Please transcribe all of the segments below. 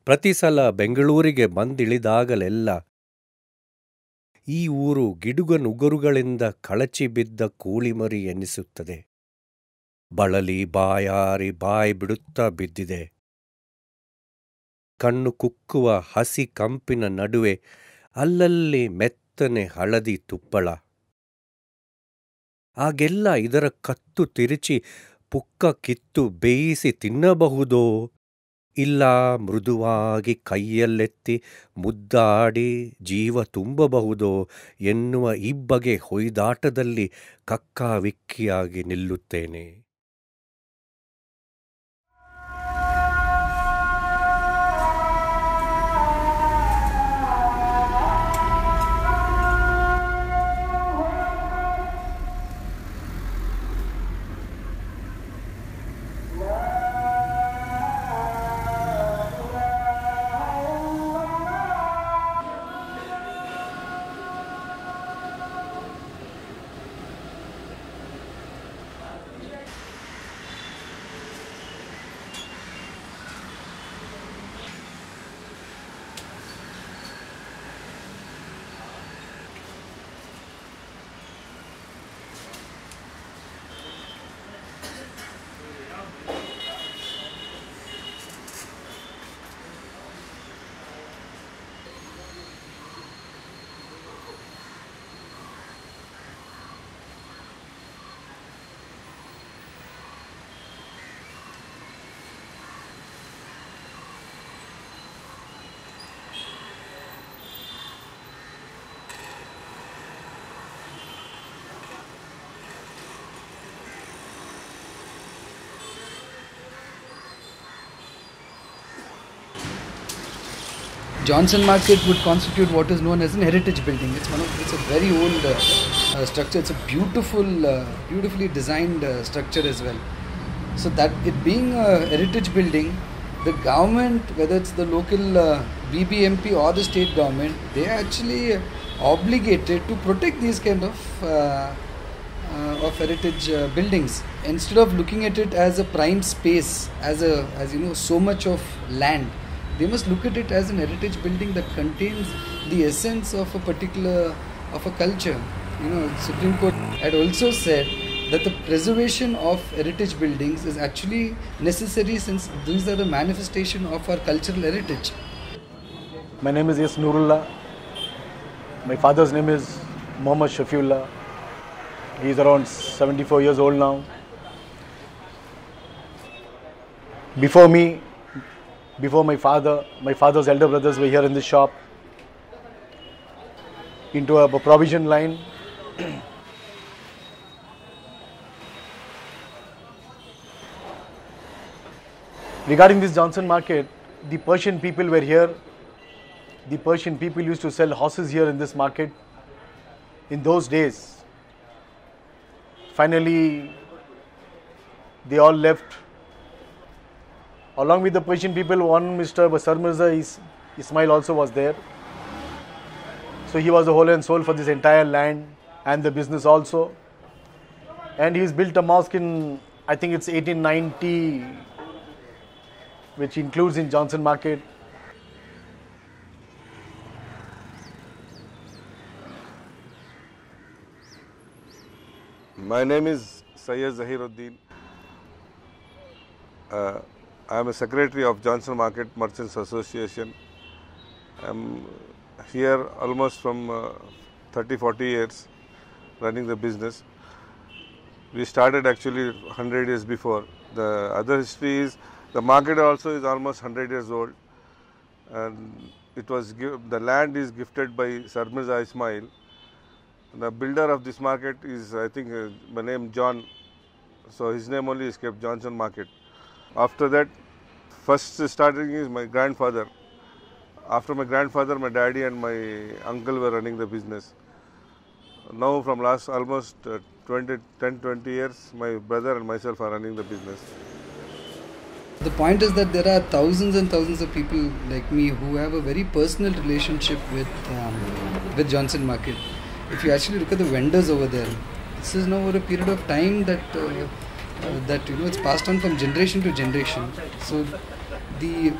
ಪ್ರತಿ ಸಲ ಬೆಂಗಳೂರಿಗೆ ಬಂದಿಳಿದಾಗಲೆಲ್ಲ ಈ ಊರು ಗಿಡುಗನುಗುರುಗಳಿಂದ ಕಳಚಿ ಬಿದ್ದ ಕೂಳಿಮರಿ ಎನ್ನಿಸುತ್ತದೆ. ಬಳಲಿ ಬಾಯಾರಿ ಬಾಯಿ ಬಿಡುತ್ತಾ ಬಿದ್ದಿದೆ. ಕಣ್ಣು ಕುಕ್ಕುವ ಹಸಿ ಕಂಪಿನ ನಡುವೆ ಅಲ್ಲಲ್ಲಿ ಮೆತ್ತನೆ ಹಳದಿ ತುಪ್ಪಳ. ಆಗೆಲ್ಲ ಇದರ ಕತ್ತು ತಿರುಚಿ ಪುಕ್ಕ ಕಿತ್ತು ಬೇಯಿಸಿ ತಿನ್ನಬಹುದೋ, ಇಲ್ಲ ಮೃದುವಾಗಿ ಕೈಯಲ್ಲೆತ್ತಿ ಮುದ್ದಾಡಿ ಜೀವ ತುಂಬಬಹುದೋ ಎನ್ನುವ ಇಬ್ಬಗೆ ಹೊಯ್ದಾಟದಲ್ಲಿ ಕಕ್ಕಾವಿಕ್ಕಿಯಾಗಿ ನಿಲ್ಲುತ್ತೇನೆ. Johnson Market would constitute what is known as an heritage building. It's a very old structure. It's a beautifully designed structure as well. So that it being a heritage building, the government, whether it's the local BBMP or the state government, they are actually obligated to protect these kind of heritage buildings. Instead of looking at it as a prime space, as so much of land, they must look at it as an heritage building that contains the essence of a particular culture. Supreme Court had also said that the preservation of heritage buildings is actually necessary, since these are the manifestation of our cultural heritage. My name is Nurullah. My father's name is Muhammad Shafiullah. He is around 74 years old now. Before my father's elder brothers were here in this shop, into a provision line. Regarding this Johnson Market, the Persian people were here. The Persian people used to sell horses here in this market in those days. Finally, they all left. Along with the Persian people, one Mr. Basar Mirza Ismail also was there. So he was the whole and soul for this entire land and the business also. And he's built a mosque in, I think it's 1890, which includes in Johnson Market. My name is Sayyid Zahiruddin. I am a secretary of Johnson Market Merchants Association. I am here almost from 30-40 years running the business. We started actually 100 years before. The other history is the market also is almost 100 years old, and the land is gifted by Sir Mirza Ismail. The builder of this market is, I think, by name John. So his name only is kept Johnson Market. After that, first starting is my grandfather. After my grandfather, my daddy and my uncle were running the business. Now from last almost 10-20 years, my brother and myself are running the business. The point is that there are thousands and thousands of people like me who have a very personal relationship with Johnson Market. If you actually look at the vendors over there, this is now over a period of time that it's passed on from generation to generation. So the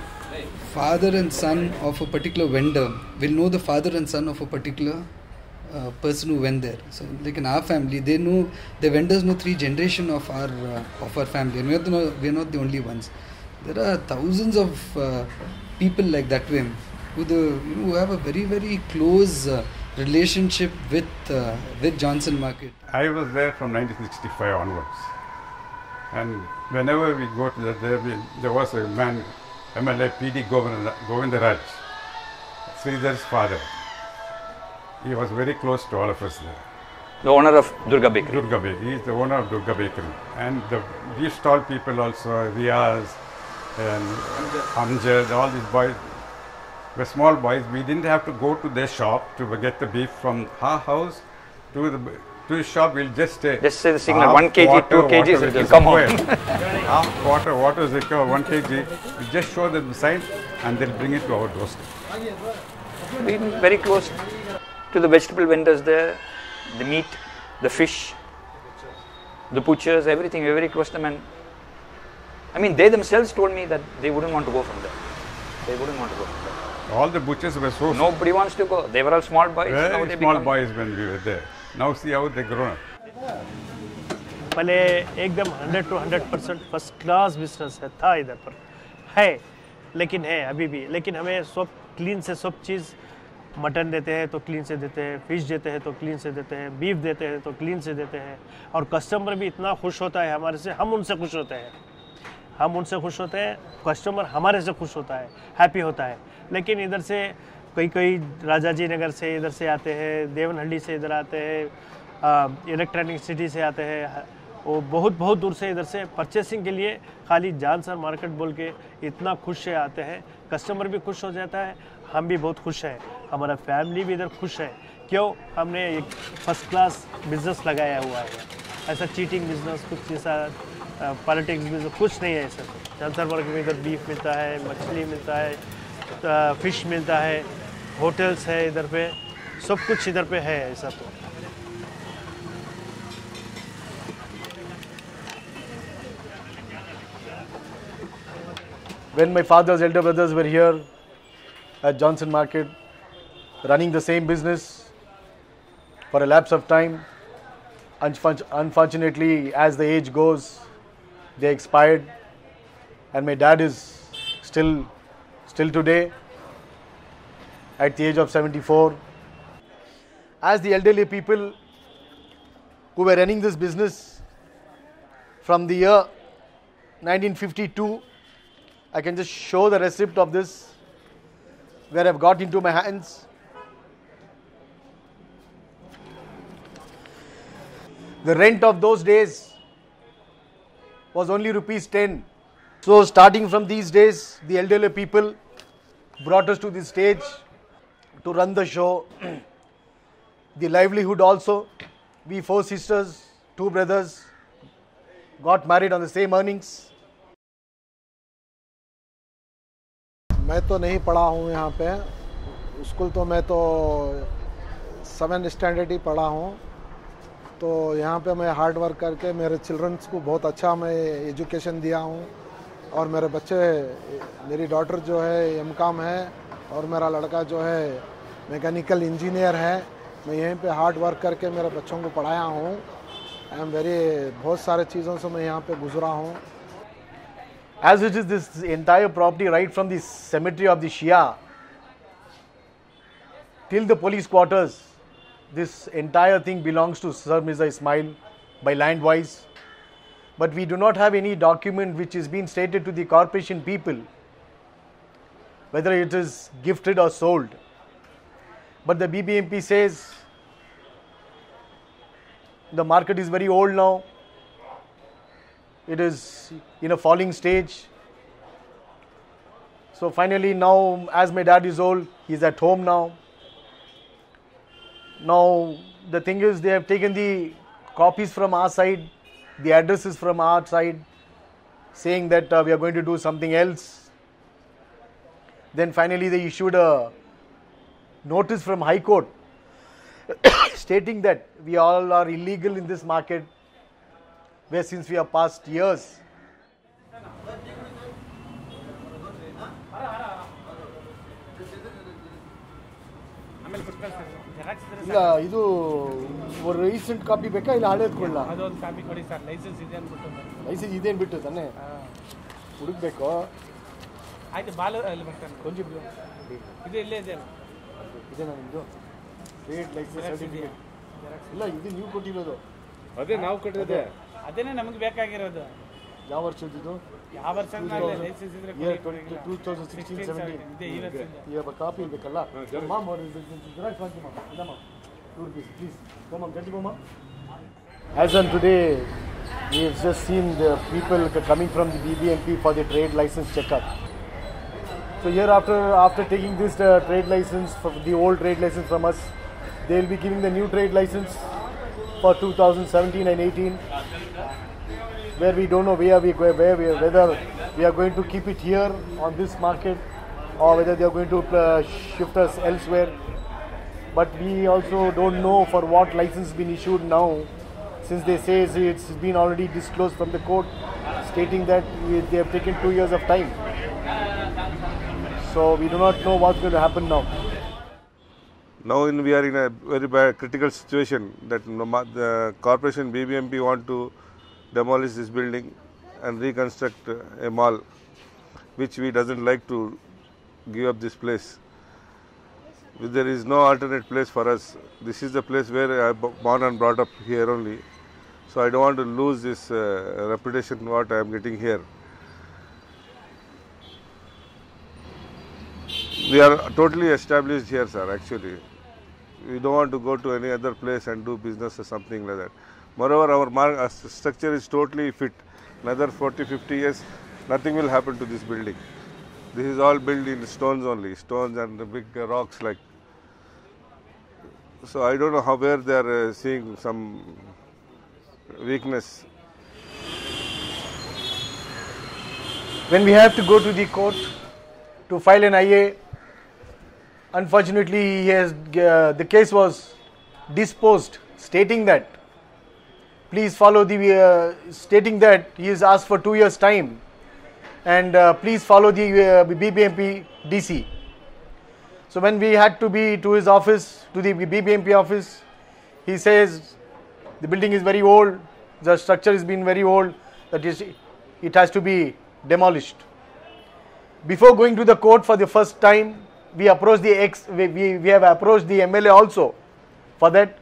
father and son of a particular vendor will know the father and son of a particular person who went there. So, like in our family, they know the vendors know 3 generations of our family, and we are not the only ones. There are thousands of people like that way who have a very, very close relationship with Johnson Market. I was there from 1965 onwards, and whenever we go to there was a man, MLA PD Govindaraj, Sridhar's father. He was very close to all of us there. The owner of Durga Bakery. Durga Bakery. He is the owner of Durga Bakery. And these stall people also, Riaz and Amjad, all these boys were small boys. We didn't have to go to their shop to get the beef from our house to the shop. We'll just say the signal, 1 kg, 2 kgs, it will come on. Half quarter, water is required, 1 kg. We just show them the sign and they'll bring it to our doorstep. We've been very close to the vegetable vendors there, the meat, the fish, the butchers, everything. We're very close to them. And I mean, they themselves told me that they wouldn't want to go from there. They wouldn't want to go from there. All the butchers were so Nobody wants to go. They were all small boys. Very now small boys when we were there. Now see how they grown up. पहले एकदम 100 to 100% first class business था इधर पर है, लेकिन है अभी भी. लेकिन हमें सब क्लीन से सब चीज़, मटन देते हैं तो क्लीन से देते हैं, फिश देते हैं तो क्लीन से देते हैं, बीफ देते हैं तो क्लीन से देते हैं. और कस्टमर भी इतना खुश होता है हमारे से, हम उनसे खुश होते हैं. हम उनसे खुश होते हैं, कस्टमर हमारे से खुश होता है, हैप्पी होता है. लेकिन इधर से कई राजाजी नगर से इधर से आते हैं, देवनहल्ली से इधर आते हैं, इलेक्ट्रॉनिक सिटी से आते हैं, वो बहुत दूर से इधर से परचेसिंग के लिए खाली जॉनसन मार्केट बोल के इतना खुश से आते हैं. कस्टमर भी खुश हो जाता है, हम भी बहुत खुश हैं, हमारा फैमिली भी इधर खुश है. क्यों? हमने एक फर्स्ट क्लास बिजनेस लगाया हुआ है. ऐसा चीटिंग बिजनेस कुछ ऐसा पॉलिटिक्स बिजनेस कुछ नहीं है. ऐसा जॉनसन मार्केट में इधर बीफ मिलता है, मछली मिलता है, फिश मिलता है, होटल्स है इधर पे, सब कुछ इधर पे है. ऐसा तो When my father's elder brothers were here at Johnson Market, running the same business for a lapse of time, unfortunately, as the age goes, they expired, and my dad is still today at the age of 74. As the elderly people who were running this business from the year 1952, I can just show the receipt of this where I've got into my hands. The rent of those days was only ₹10. So starting from these days, the elderly people brought us to the stage to run the show. The livelihood also. We 4 sisters, 2 brothers got married on the same earnings. मैं तो नहीं पढ़ा हूँ यहाँ पे school, तो मैं तो 7th स्टैंडर्ड ही पढ़ा हूँ. तो यहाँ पे मैं हार्ड वर्क करके मेरे चिल्ड्रंस को बहुत अच्छा मैं एजुकेशन दिया हूँ. और मेरे बच्चे, मेरी डॉटर जो है एमकॉम है और मेरा लड़का जो है मैकेनिकल इंजीनियर है. मैं यहीं पे हार्ड वर्क करके मेरे बच्चों को पढ़ाया हूँ. आई एम बहुत सारे चीज़ों से मैं यहाँ पे गुजरा हूँ. As it is this entire property right from the cemetery of the Shia till the police quarters, this entire thing belongs to Sir Mirza Ismail by land wise. But we do not have any document which is being stated to the corporation people whether it is gifted or sold. But the BBMP says the market is very old now. It is in a falling stage. So finally now, as my dad is old, he is at home now. Now the thing is, they have taken the copies from our side, the addresses from our side, saying that we are going to do something else. Then finally they issued a notice from High Court stating that we all are illegal in this market, where since we have passed years. ಇಲ್ಲ ಇದು recent copy ಬೇಕಾ ಇಲ್ಲ ಹಳೇದು ಕೊಡಲ್ಲ? ಅದೊಂದು copy ಕೊಡಿ sir, licence ಇದೆ ಅಂದ್ಬಿಟ್ಟು. ಲೈಸೆನ್ಸ್ ಇದೇನು ಬಿಟ್ಟು ತಾನೆ ಹುಡುಕ್ಬೇಕು. ಆಯ್ತು, ಬಾಲು ಅಲ್ಲಿ ಬರ್ತಾನೆ ಕೊಂಚ ಇದು ಇಲ್ಲೇ ಇದೆ, ಇದೇನಾ ನಿಮ್ಮದು ಟ್ರೇಡ್ ಲೈಸೆನ್ಸ್ ಸರ್ಟಿಫಿಕೇಟ್? ಇಲ್ಲ, ಇದು ನೀವು ಕೊಟ್ಟಿರೋದು. ಅದೇ ನಾವು ಕೊಟ್ಟಿರೋದೆ, ಅದೇನೇ ನಮಗೆ ಬೇಕಾಗಿರೋದು. ಯಾವ ವರ್ಷದ್ದು? ಯಾವ ವರ್ಷ ಲೈಸೆನ್ಸ್ ಇದ್ರೆ 2016-17 ಈಗ ಕಾಪಿ ಇರಬೇಕಲ್ಲ. As on today, we have just seen the people coming from the BBMP for the trade license checkup. So here after taking this trade license, for the old trade license from us, they will be giving the new trade license for 2017 and 18, where we don't know whether we are going to keep it here on this market or whether they are going to shift us elsewhere. But we also don't know for what license been issued now, since they say it's been already disclosed from the court, stating that they have taken 2 years of time. So we do not know what's going to happen now. Now we are in a very bad critical situation that the corporation BBMP want to demolish this building and reconstruct a mall, which we doesn't like to give up this place. There is no alternate place for us. This is the place where I born and brought up here only. So I don't want to lose this reputation what I am getting here. We are totally established here, sir, actually. We don't want to go to any other place and do business or something like that. Moreover, our structure is totally fit. Another 40-50 years, nothing will happen to this building. This is all built in stones only, stones and big rocks like. So I don't know where they are seeing some weakness. When we have to go to the court to file an IA, unfortunately, the case was disposed, stating that stating that he is asked for 2 years' time, and please follow the BBMP DC. So when we had to be to his office, to the BBMP office, he says the building is very old, the structure has been very old, that is, it has to be demolished. Before going to the court for the first time, we approached we have approached the MLA also for that.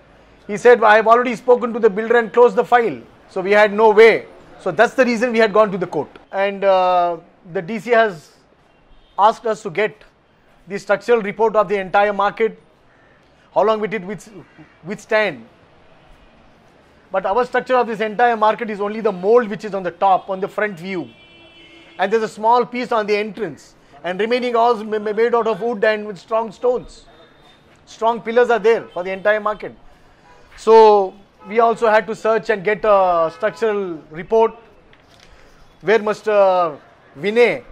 He said, I have already spoken to the builder and closed the file. So we had no way. So that's the reason we had gone to the court. And the DC has asked us to get the structural report of the entire market, how long will it withstand. But our structure of this entire market is only the mold which is on the top, on the front view. And there's a small piece on the entrance. And remaining all made out of wood and with strong stones. Strong pillars are there for the entire market. So we also had to search and get a structural report, where Mr. Vinay,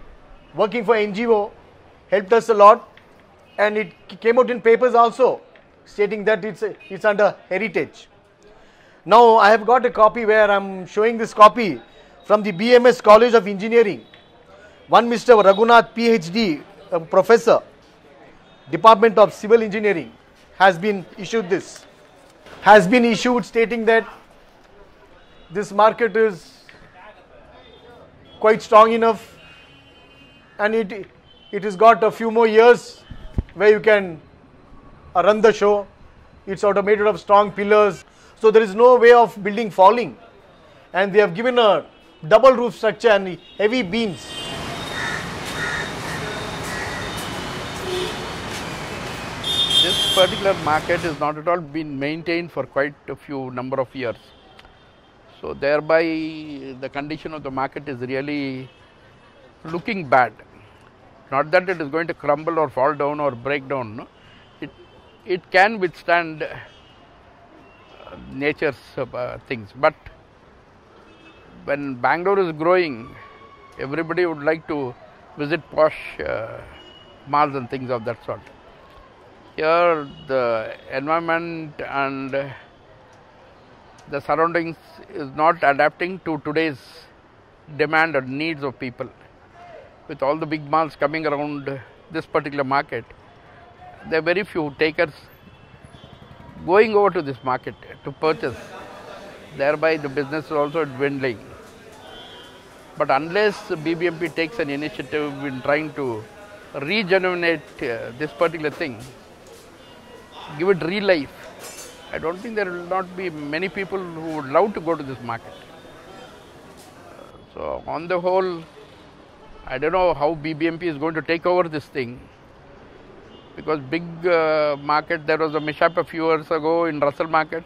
working for NGO, helped us a lot, and it came out in papers also, stating that it's under heritage. Now I have got a copy where I'm showing this copy from the BMS College of Engineering. One Mr. Raghunath, PhD, a professor, Department of Civil Engineering, has been issued this. Has been issued stating that this market is quite strong enough, and it has got a few more years where you can run the show. It's made out of strong pillars, so there is no way of building falling, and they have given a double roof structure and heavy beams. This particular market is not at all been maintained for quite a few number of years. So thereby the condition of the market is really looking bad. Not that it is going to crumble or fall down or break down. No? It can withstand nature's things. But when Bangalore is growing, everybody would like to visit posh malls and things of that sort. Here the environment and the surroundings is not adapting to today's demand and needs of people. With all the big malls coming around this particular market, there are very few takers going over to this market to purchase. Thereby the business is also dwindling. But unless BBMP takes an initiative in trying to regenerate this particular thing, give it real life, I don't think there will not be many people who would love to go to this market. So on the whole, I don't know how BBMP is going to take over this thing, because big market, there was a mishap a few years ago in Russell Market.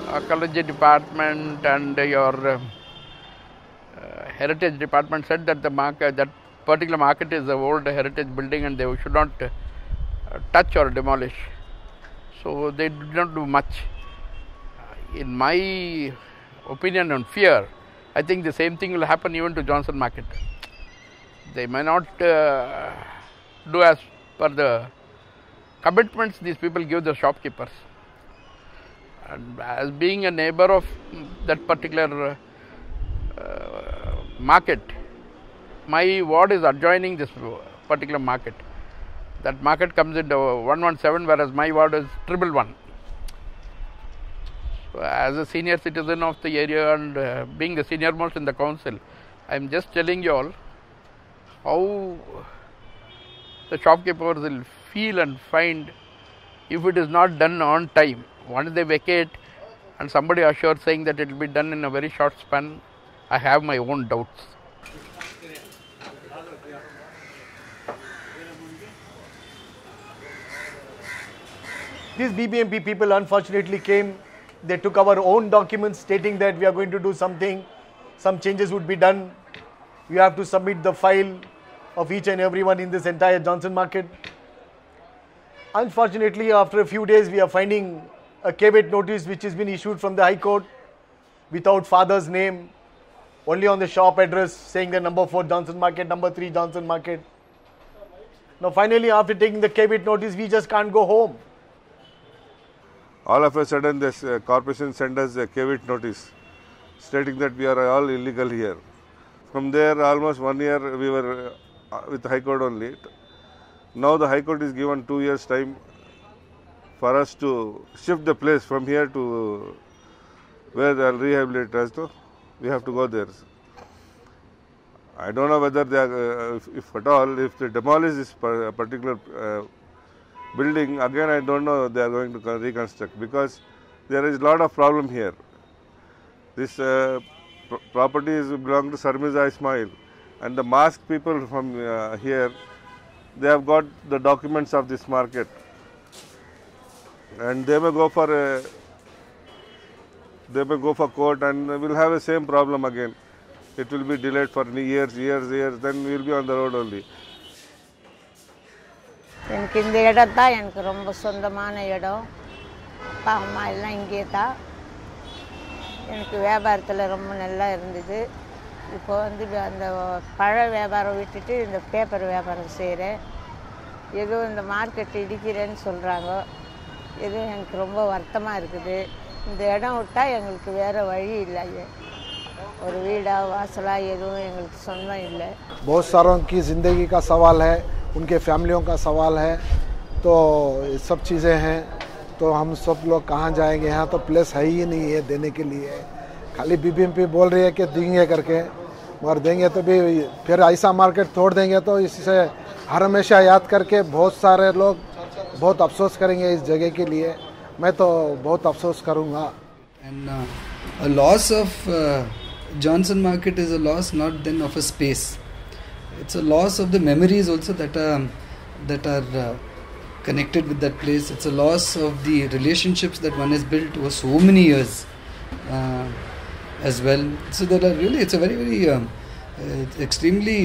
Archaeology department and your heritage department said that the market, that particular market is an old heritage building and they should not touch or demolish. So they did not do much. In my opinion and fear, I think the same thing will happen even to Johnson Market. They may not do as per the commitments these people give the shopkeepers. And as being a neighbor of that particular market, my ward is adjoining this particular market. That market comes into 117, whereas my ward is 111. So as a senior citizen of the area and being the senior most in the council, I am just telling you all how the shopkeepers will feel and find if it is not done on time. Once they vacate and somebody assures saying that it will be done in a very short span, I have my own doubts. These BBMP people unfortunately came, they took our own documents stating that we are going to do something, some changes would be done. You have to submit the file of each and everyone in this entire Johnson Market. Unfortunately, after a few days, we are finding a caveat notice which has been issued from the High Court without father's name, only on the shop address saying the number 4 Johnson Market, number 3 Johnson Market. Now finally, after taking the caveat notice, we just can't go home. All of a sudden, this corporation sent us a caveat notice stating that we are all illegal here. From there, almost 1 year we were with the High Court only. Now the High Court is given 2 years time for us to shift the place from here to where they are rehabilitated. So we have to go there. I don't know whether they are, if at all, if they demolish this particular building, again I don't know they are going to reconstruct, because there is a lot of problem here. This property is belong to Sarmiza Ismail, and the masked people from here, they have got the documents of this market, and they may go for court, and we'll have the same problem again. It will be delayed for years, then we will be on the road only. எனக்கு இந்த இடம் தான் எனக்கு ரொம்ப சொந்தமான இடம். அப்பா அம்மா எல்லாம் இங்கே தான். எனக்கு வியாபாரத்தில் ரொம்ப நல்லா இருந்தது. இப்போ வந்து அந்த பழ வியாபாரம் விட்டுட்டு இந்த பேப்பர் வியாபாரம் செய்கிறேன். ஏதோ இந்த மார்க்கெட் இடிக்கிறேன்னு சொல்கிறாங்க. ஏதோ எனக்கு ரொம்ப வருத்தமாக இருக்குது. இந்த இடம் விட்டால் எங்களுக்கு வேறு வழி இல்லை. ஒரு வீடா வாசலா எதுவும் எங்களுக்கு சொந்தம் இல்லை. बहुत सारों की ज़िंदगी का सवाल है, उनके फैमिलियों का सवाल है, तो ये सब चीज़ें हैं. तो हम सब लोग कहाँ जाएंगे? यहाँ तो प्लेस है ही नहीं है देने के लिए. खाली बीबीएमपी बोल रही है कि देंगे करके, मगर देंगे तो भी फिर ऐसा मार्केट तोड़ देंगे तो इससे हर हमेशा याद करके बहुत सारे लोग बहुत अफसोस करेंगे इस जगह के लिए. मैं तो बहुत अफसोस करूँगा. And a loss of Johnson Market is a loss not then of a space. It's a loss of the memories also that are connected with that place. It's a loss of the relationships that one has built over so many years as well. So there are really, it's a very, very extremely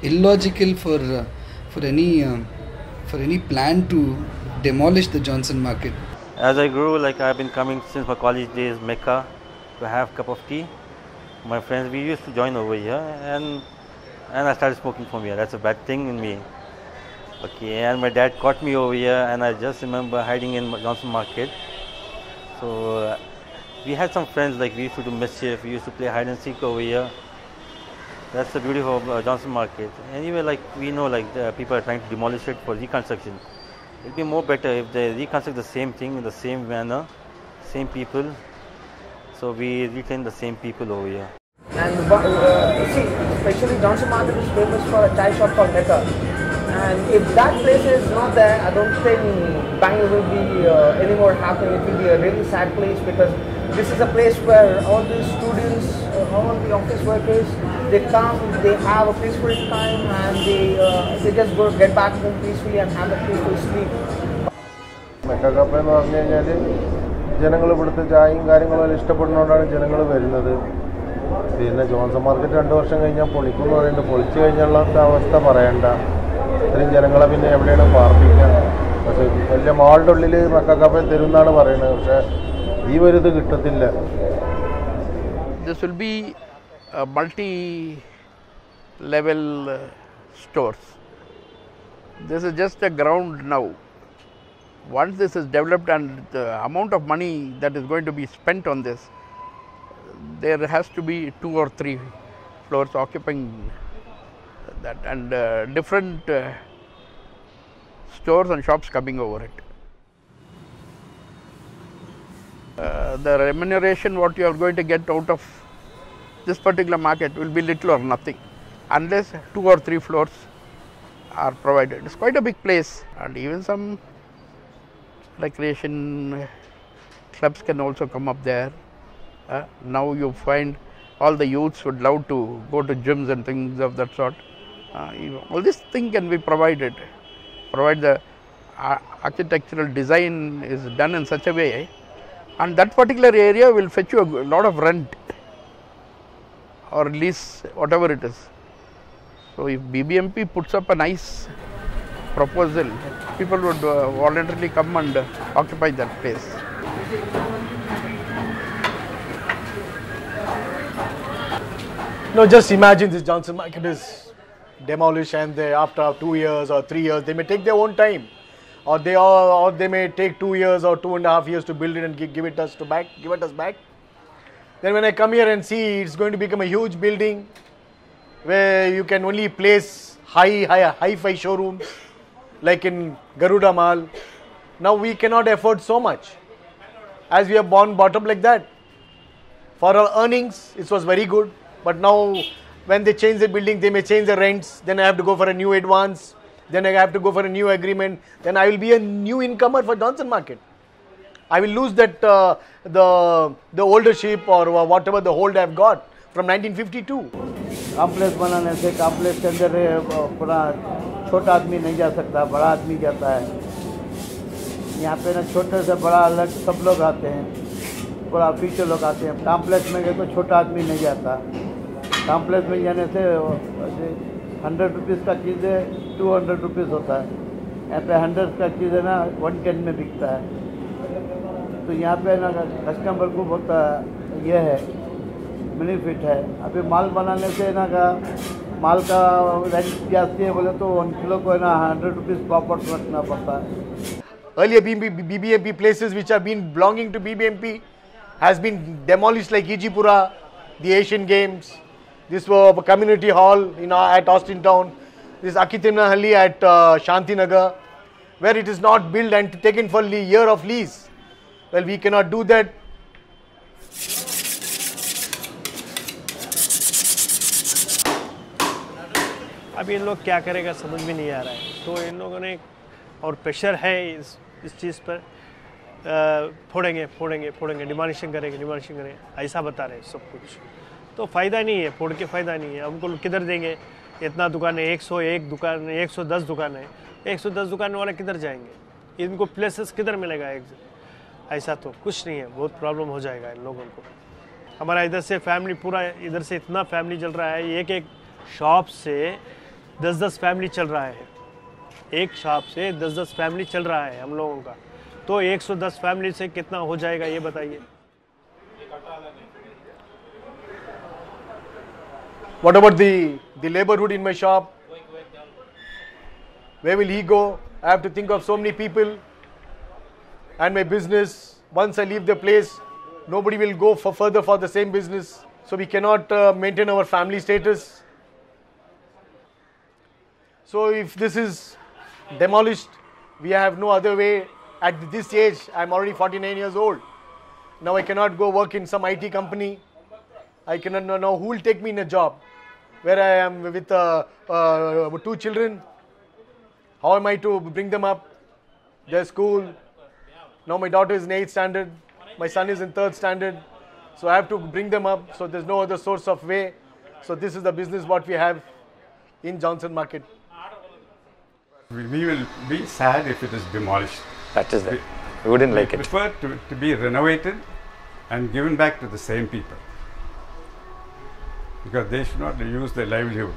illogical for any plan to demolish the Johnson Market. As I grew, like I've been coming since my college days, Mecca, to have a cup of tea. My friends, we used to join over here, and I started smoking from here. That's a bad thing in me. Okay, and my dad caught me over here, and I just remember hiding in Johnson Market. So we had some friends, like we used to do mischief, we used to play hide and seek over here. That's the beauty of Johnson Market. Anyway, like we know, like people are trying to demolish it for reconstruction. It'd be more better if they reconstruct the same thing in the same manner, same people. So we retain the same people over here. And you see, especially Johnson Market is famous for a chai shop called Mecca. And if that place is not there, I don't think Bangalore will be any more happy. It will be a really sad place because this is a place where all the students, all the office workers, they come, they have a peaceful time, and they just go get back home peacefully and have a peaceful sleep. Mecca Cafe എന്ന് പറഞ്ഞു കഴിഞ്ഞാൽ ജനങ്ങൾ ഇവിടുത്തെ ചായയും കാര്യങ്ങളും ഇഷ്ടപ്പെടുന്നതുകൊണ്ടാണ് ജനങ്ങൾ വരുന്നത്. പിന്നെ ജോൺസൺ മാർക്കറ്റ് 2 വർഷം കഴിഞ്ഞാൽ പൊളിക്കുമെന്ന് പറയുന്നുണ്ട്. പൊളിച്ചു കഴിഞ്ഞുള്ള അവസ്ഥ പറയണ്ട. ഇത്രയും ജനങ്ങളെ പിന്നെ എവിടെയാണ് പാർപ്പിക്കുക? പക്ഷേ വലിയ മാളിൻ്റെ ഉള്ളിൽ മക്ക കഫേ തരും എന്നാണ് പറയുന്നത്. പക്ഷേ ഈ ഒരു ഇത് കിട്ടത്തില്ല. This will be multi-level stores. This is just a ground now. Once this is developed and the amount of money that is going to be spent on this, there has to be 2 or 3 floors occupying that, and different stores and shops coming over it. The remuneration what you are going to get out of this particular market will be little or nothing unless 2 or 3 floors are provided. It's quite a big place, and even some recreation clubs can also come up there. Now you find all the youths would love to go to gyms and things of that sort. All this thing can be provided, provided the architectural design is done in such a way, and that particular area will fetch you a lot of rent or lease, whatever it is. So if BBMP puts up a nice proposal, people would voluntarily come and occupy that place. No, just imagine this Johnson Market is demolished, and they, after 2 years or 3 years, they may take their own time, or they may take 2 years or 2.5 years to build it and give it us back. Then when I come here and see it's going to become a huge building where you can only place hi-fi showrooms like in Garuda Mall. Now we cannot afford so much as we are bought up like that. For our earnings, it was very good, but now when they change the building, they may change the rents. Then I have to go for a new advance. Then I have to go for a new agreement. Then I will be a new incomer for Johnson Market. I will lose that the ownership or whatever the hold I have got from 1952. Complex बनाने से complex के अंदर पूरा छोटा आदमी नहीं जा सकता, बड़ा आदमी जाता है. यहाँ पे ना छोटे से बड़ा अलग सब लोग आते हैं, पूरा ऑफिशियल लोग आते हैं. कॉम्प्लेक्स में गए तो छोटा आदमी नहीं जाता. कॉम्प्लेक्स में जाने से 100 रुपीज़ का चीज़ है 200 रुपीज़ होता है. यहाँ पे 100 का चीज़ है ना 110 में बिकता है. तो यहाँ पे ना कस्टमर को बहुत ये है बेनिफिट है. अभी माल बनाने से ना माल का रेंट जाती है बोले तो 1 किलो को है ना 100 रुपीज़ प्रॉपर रखना पड़ता है. Earlier BBMP places which have been belonging to BBMP has been demolished, like Ijipura, the Asian Games, this community hall at Austin Town, this Akitimnahalli at Shantinagar, where it is not built and taken for year of lease. Well, we cannot do that. अब इन लोग क्या करेगा समझ में नहीं आ रहा है. तो इन लोगों ने और प्रेशर है इस चीज़ पर, फोड़ेंगे, डिमोलिशन करेंगे ऐसा बता रहे हैं सब कुछ. तो फ़ायदा नहीं है, फोड़ के फ़ायदा नहीं है. हमको किधर देंगे? इतना दुकान है, 101 दुकान है, 110 दुकान है, 110 दुकान वाले किधर जाएंगे? इनको प्लेसेस किधर मिलेगा? ऐसा तो कुछ नहीं है. बहुत प्रॉब्लम हो जाएगा इन लोगों को. हमारा इधर से फैमिली पूरा इधर से इतना फैमिली चल रहा है. एक शॉप से 10-10 फैमिली चल रहा है. एक शॉप से 10-10 फैमिली चल रहा है हम लोगों का. तो 110 फैमिली से कितना हो जाएगा ये बताइए. What about the neighborhood in my shop? Where will he go? I have to think of so many people and my business. Once I leave the place, nobody will go further for the same business. So we cannot maintain our family status. So if this is demolished, we have no other way. At this age, I'm already 49 years old. Now I cannot go work in some IT company. I cannot know who will take me in a job where I am with 2 children. How am I to bring them up? Their school. Now my daughter is in 8th standard. My son is in 3rd standard. So I have to bring them up. So there's no other source of way. So this is the business what we have in Johnson Market. We will be sad if it is demolished. That is it. We wouldn't like it. We prefer to be renovated and given back to the same people, because they should not use their livelihood.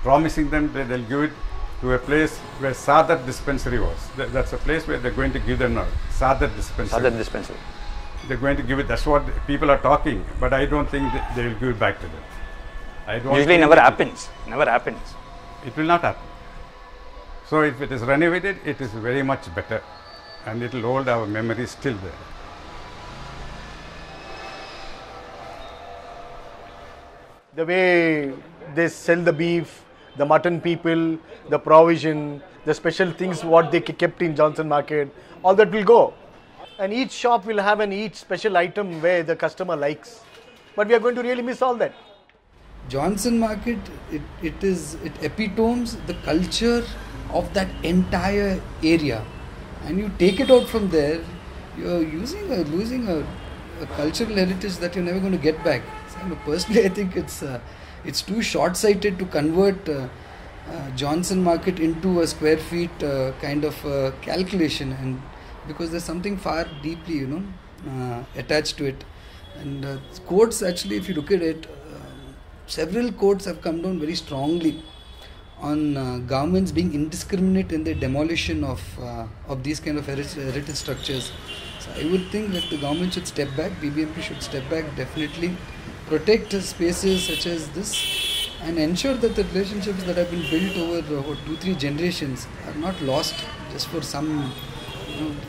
Promising them that they'll give it to a place where Sadat dispensary was. That's a place where they're going to give them now. Sadat dispensary. Sadat dispensary. They're going to give it. That's what people are talking, but I don't think they will give it back to them. I don't. Usually never happens. Never happens. It will not happen. So if it is renovated, it is very much better, and it will hold our memories still there. The way they sell the beef, the mutton people, the provision, the special things what they kept in Johnson Market, all that will go. And each shop will have each special item where the customer likes. But we are going to really miss all that. Johnson Market, it epitomes the culture of that entire area, and you take it out from there, you're losing a cultural heritage that you're never going to get back. So, personally, I think it's too short-sighted to convert Johnson Market into a square feet kind of calculation, and because there's something far deeply attached to it. And courts, actually, if you look at it, several courts have come down very strongly on governments being indiscriminate in the demolition of these kind of heritage structures. So I would think that the government should step back, BBMP should step back, definitely protect spaces such as this, and ensure that the relationships that have been built over 2-3 generations are not lost just for some,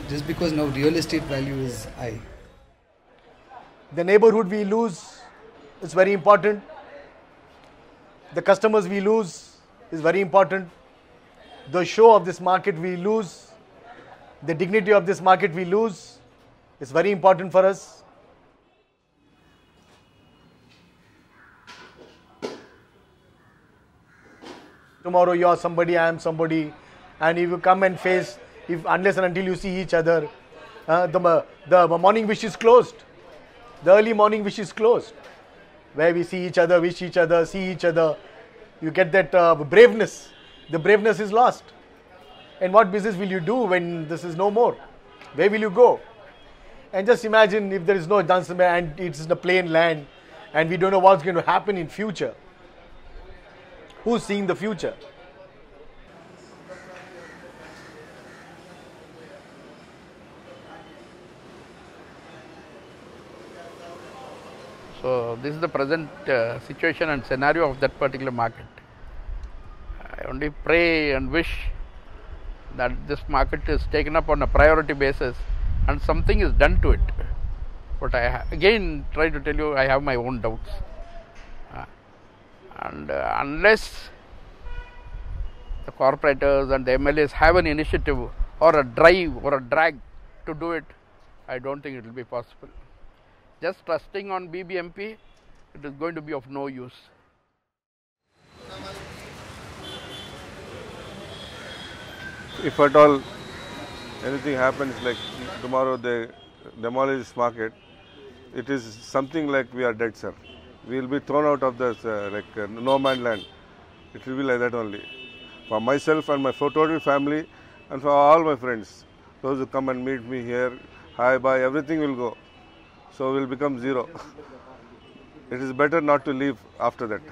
just because now real estate value is high. The neighborhood we lose is very important. The customers we lose is very important. The show of this market we lose. The dignity of this market we lose. It's very important for us. Tomorrow you are somebody, I am somebody, and if you come and face, unless and until you see each other, the morning wish is closed. The early morning wish is closed. Where we see each other, wish each other, see each other, you get that braveness. The braveness is lost. And what business will you do when this is no more? Where will you go? And just imagine if there is no Johnson and it's in a plain land and we don't know what's going to happen in future. Who's seeing the future? So this is the present situation and scenario of that particular market. I only pray and wish that this market is taken up on a priority basis and something is done to it. But I again try to tell you, I have my own doubts. And unless the corporators and the MLAs have an initiative or a drive or a drag to do it, I don't think it will be possible. Just trusting on BBMP, it is going to be of no use. If at all anything happens, like tomorrow they demolish this market, it is something like we are dead, sir. We will be thrown out of this no man land. It will be like that only. For myself and my total family and for all my friends, those who come and meet me here, hi, bye, everything will go. So we will become zero. It is better not to leave after that.